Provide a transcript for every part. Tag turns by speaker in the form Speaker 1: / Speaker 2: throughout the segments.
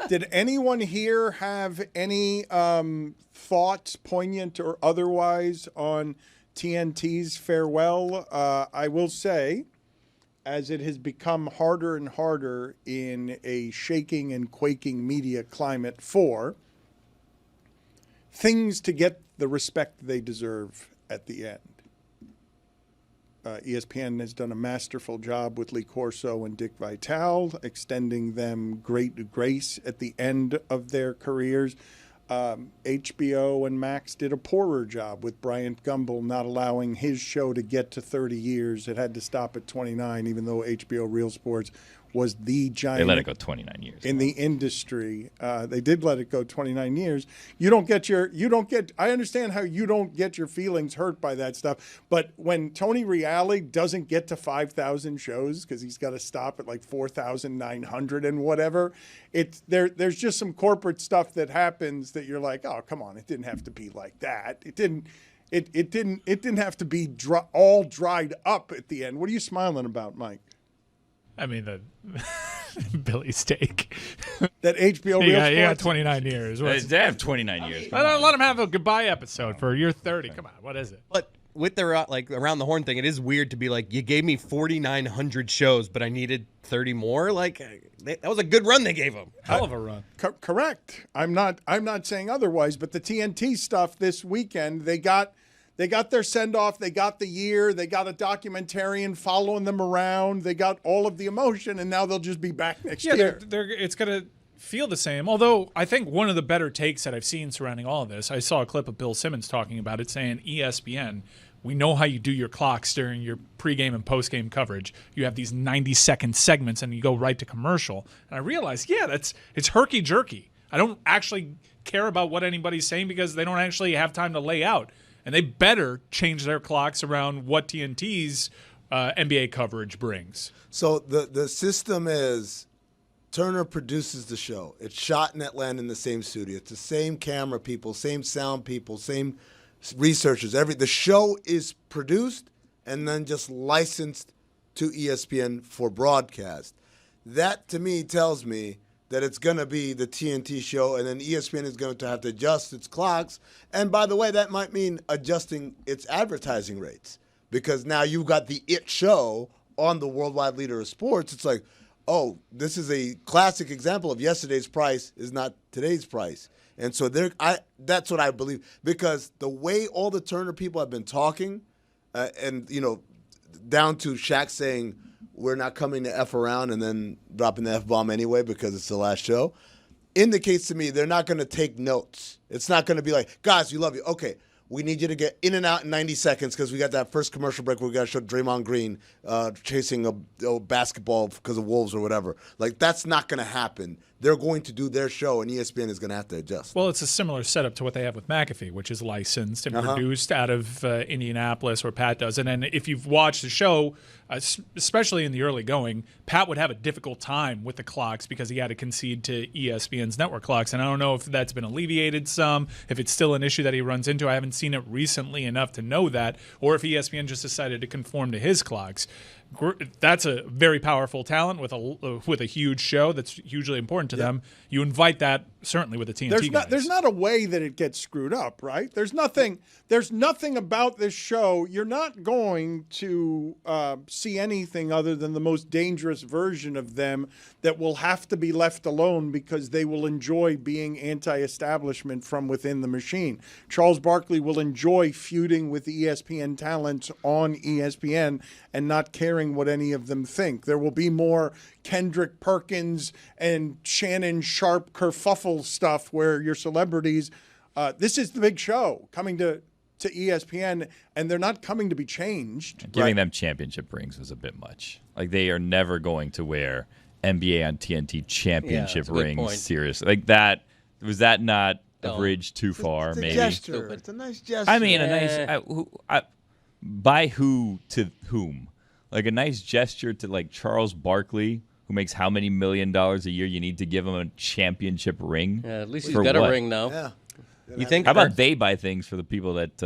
Speaker 1: Did anyone here have any thoughts, poignant or otherwise, on TNT's farewell? I will say, as it has become harder and harder in a shaking and quaking media climate for things to get the respect they deserve at the end. ESPN has done a masterful job with Lee Corso and Dick Vitale, extending them great grace at the end of their careers. HBO and Max did a poorer job with Bryant Gumbel not allowing his show to get to 30 years. It had to stop at 29, even though HBO Real Sports was the giant.
Speaker 2: They let it go 29 years.
Speaker 1: In the industry. They did let it go 29 years. I understand how you don't get your feelings hurt by that stuff, but when Tony Reale doesn't get to 5,000 shows because he's got to stop at like 4,900 and whatever, there's just some corporate stuff that happens that you're like, oh, come on, it didn't have to be like that. It didn't have to be all dried up at the end. What are you smiling about, Mike?
Speaker 3: I mean, the Billy's take.
Speaker 1: That HBO Real Sports?
Speaker 3: You got 29 years.
Speaker 2: They have 29 years.
Speaker 3: Let him have a goodbye episode for year 30. Come on, what is it?
Speaker 4: But with the around the horn thing, it is weird to be like, you gave me 4,900 shows, but I needed 30 more. Like, that was a good run they gave him.
Speaker 3: Hell of a run.
Speaker 1: Correct. I'm not saying otherwise, but the TNT stuff this weekend, they got their send-off, they got the year, they got a documentarian following them around, they got all of the emotion, and now they'll just be back next year.
Speaker 3: It's going to feel the same. Although I think one of the better takes that I've seen surrounding all of this, I saw a clip of Bill Simmons talking about it, saying, ESPN, we know how you do your clocks during your pregame and postgame coverage. You have these 90-second segments, and you go right to commercial. And I realized, it's herky-jerky. I don't actually care about what anybody's saying because they don't actually have time to lay out. And they better change their clocks around what TNT's NBA coverage brings.
Speaker 5: So the system is Turner produces the show. It's shot in Atlanta in the same studio. It's the same camera people, same sound people, same researchers. The show is produced and then just licensed to ESPN for broadcast. That, to me, tells me that it's going to be the TNT show, and then ESPN is going to have to adjust its clocks. And by the way, that might mean adjusting its advertising rates, because now you've got the IT show on the worldwide leader of sports. It's like, oh, this is a classic example of yesterday's price is not today's price. And so that's what I believe, because the way all the Turner people have been talking, and, down to Shaq saying, we're not coming to F around and then dropping the F-bomb anyway because it's the last show, indicates to me they're not going to take notes. It's not going to be like, guys, we love you. Okay, we need you to get in and out in 90 seconds because we got that first commercial break where we got to show Draymond Green chasing a basketball because of Wolves or whatever. Like, that's not going to happen. They're going to do their show, and ESPN is going to have to adjust.
Speaker 3: Well, it's a similar setup to what they have with McAfee, which is licensed and produced out of Indianapolis, where Pat does it. And if you've watched the show, especially in the early going, Pat would have a difficult time with the clocks because he had to concede to ESPN's network clocks. And I don't know if that's been alleviated some, if it's still an issue that he runs into. I haven't seen it recently enough to know that, or if ESPN just decided to conform to his clocks. That's a very powerful talent with a huge show that's hugely important to them. You invite that certainly with the TNT guys.
Speaker 1: There's not a way that it gets screwed up, right? There's nothing about this show. You're not going to see anything other than the most dangerous version of them that will have to be left alone because they will enjoy being anti-establishment from within the machine. Charles Barkley will enjoy feuding with ESPN talents on ESPN and not caring what any of them think. There will be more Kendrick Perkins and Shannon Sharp kerfuffle stuff where your celebrities, this is the big show coming to ESPN, and they're not coming to be changed.
Speaker 2: Giving them championship rings was a bit much. Like, they are never going to wear NBA on TNT championship rings seriously. Like, that, was that not a bridge too far?
Speaker 5: It's a
Speaker 2: maybe
Speaker 5: gesture. It's a nice gesture.
Speaker 2: I mean, a nice by who to whom? Like, a nice gesture to, like, Charles Barkley, who makes how many $1 million a year? You need to give him a championship ring.
Speaker 6: Yeah, at least he's got a ring now.
Speaker 5: Yeah.
Speaker 4: You think?
Speaker 2: How about they buy things for the people that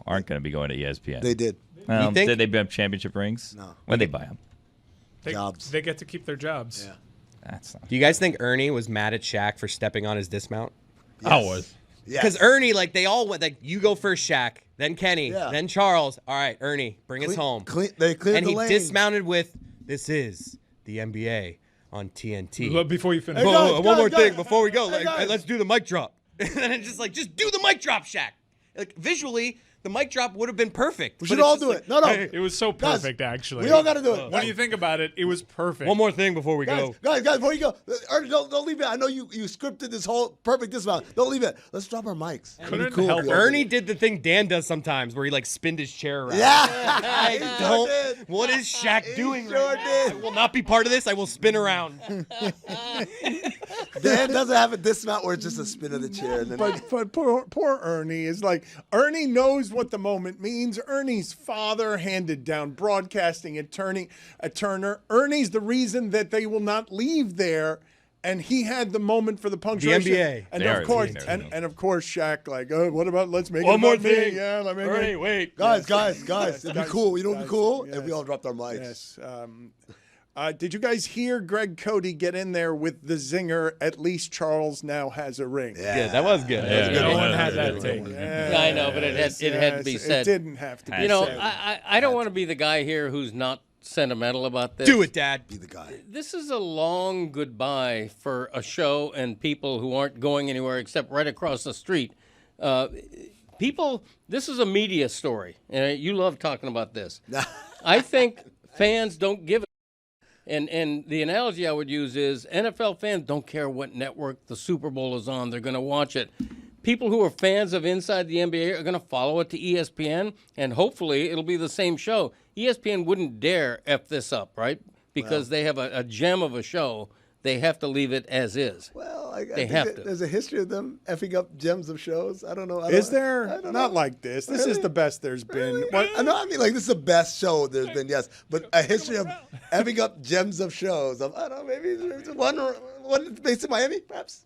Speaker 2: aren't going to be going to ESPN?
Speaker 5: They did.
Speaker 4: You think?
Speaker 2: Did they buy championship rings?
Speaker 5: No.
Speaker 2: When they buy them?
Speaker 5: Jobs.
Speaker 3: They get to keep their jobs.
Speaker 5: Yeah.
Speaker 2: That's not.
Speaker 4: Do you guys think Ernie was mad at Shaq for stepping on his dismount?
Speaker 3: I was.
Speaker 4: Because Ernie, like, they all went, like, you go first, Shaq, then Kenny, then Charles. All right, Ernie, bring us home.
Speaker 5: They cleared
Speaker 4: And
Speaker 5: the
Speaker 4: he
Speaker 5: lane.
Speaker 4: dismounted with, "This is the NBA on TNT."
Speaker 3: But before you finish,
Speaker 5: Hey, guys,
Speaker 4: One more
Speaker 5: guys,
Speaker 4: thing
Speaker 5: guys.
Speaker 4: before we go.
Speaker 5: Hey, guys.
Speaker 4: Let's do the mic drop. And then it's just do the mic drop, Shaq. Like, visually, the mic drop would have been perfect.
Speaker 5: We
Speaker 4: but
Speaker 5: should
Speaker 4: it's
Speaker 5: all
Speaker 4: just
Speaker 5: do
Speaker 4: like,
Speaker 5: it. No.
Speaker 3: it was so
Speaker 5: Guys,
Speaker 3: perfect, actually.
Speaker 5: We all got to do it.
Speaker 3: When you think about it, it was perfect.
Speaker 4: One more thing before we go.
Speaker 5: Guys, before you go, Ernie, don't leave it. I know you scripted this whole perfect dismount. Don't leave it. Let's drop our mics. It'd be
Speaker 3: Couldn't
Speaker 5: cool.
Speaker 3: help it.
Speaker 4: Ernie did the thing Dan does sometimes where he, like, spinned his chair around.
Speaker 5: Yeah, he
Speaker 4: I
Speaker 5: sure
Speaker 4: don't.
Speaker 5: did.
Speaker 4: What is Shaq doing
Speaker 5: sure
Speaker 4: right now?
Speaker 5: did.
Speaker 4: I will not be part of this. I will spin around.
Speaker 5: Dan doesn't have a dismount where it's just a spin of the chair. And then
Speaker 1: But poor Ernie is like, Ernie knows what the moment means. Ernie's father handed down broadcasting at Turner. Ernie's the reason that they will not leave there. And he had the moment for the punctuation.
Speaker 4: NBA.
Speaker 1: And
Speaker 2: There
Speaker 1: of
Speaker 2: it
Speaker 1: course,
Speaker 2: is.
Speaker 1: and of course, Shaq like, what about let's make it
Speaker 4: One more
Speaker 1: about me.
Speaker 4: thing.
Speaker 1: Yeah, let me
Speaker 4: Ernie, wait.
Speaker 5: guys, it'd be
Speaker 1: guys,
Speaker 5: cool. You know what'd be cool?
Speaker 1: yes,
Speaker 5: If we all dropped our mics.
Speaker 1: Yes. Did you guys hear Greg Cody get in there with the zinger? At least Charles now has a ring.
Speaker 4: Yeah, that was good.
Speaker 2: Yeah,
Speaker 3: No
Speaker 2: yeah,
Speaker 3: one
Speaker 2: yeah,
Speaker 3: had
Speaker 2: yeah,
Speaker 3: that
Speaker 2: yeah.
Speaker 3: take.
Speaker 6: Yeah, I know, but it had to be said.
Speaker 1: It didn't have to be
Speaker 6: You know,
Speaker 1: said.
Speaker 6: I don't want to be the guy here who's not sentimental about this.
Speaker 4: Do it, Dad.
Speaker 5: Be the guy.
Speaker 6: This is a long goodbye for a show and people who aren't going anywhere except right across the street. This is a media story, and you love talking about this. I think fans don't give a. And the analogy I would use is NFL fans don't care what network the Super Bowl is on. They're going to watch it. People who are fans of Inside the NBA are going to follow it to ESPN, and hopefully it'll be the same show. ESPN wouldn't dare F this up, right? Because they have a gem of a show. They have to leave it as is.
Speaker 5: Well, I
Speaker 6: They
Speaker 5: think
Speaker 6: have
Speaker 5: that
Speaker 6: to.
Speaker 5: there's a history of them effing up gems of shows. I don't know.
Speaker 1: Is there?
Speaker 5: I don't
Speaker 1: Not
Speaker 5: know.
Speaker 1: like this. This is
Speaker 5: Really?
Speaker 1: the best there's been.
Speaker 5: Really?
Speaker 1: What?
Speaker 5: I know. I mean, like this is the best show there's been. Yes, but a history of effing up gems of shows. I don't know. Maybe there's one based in Miami, perhaps.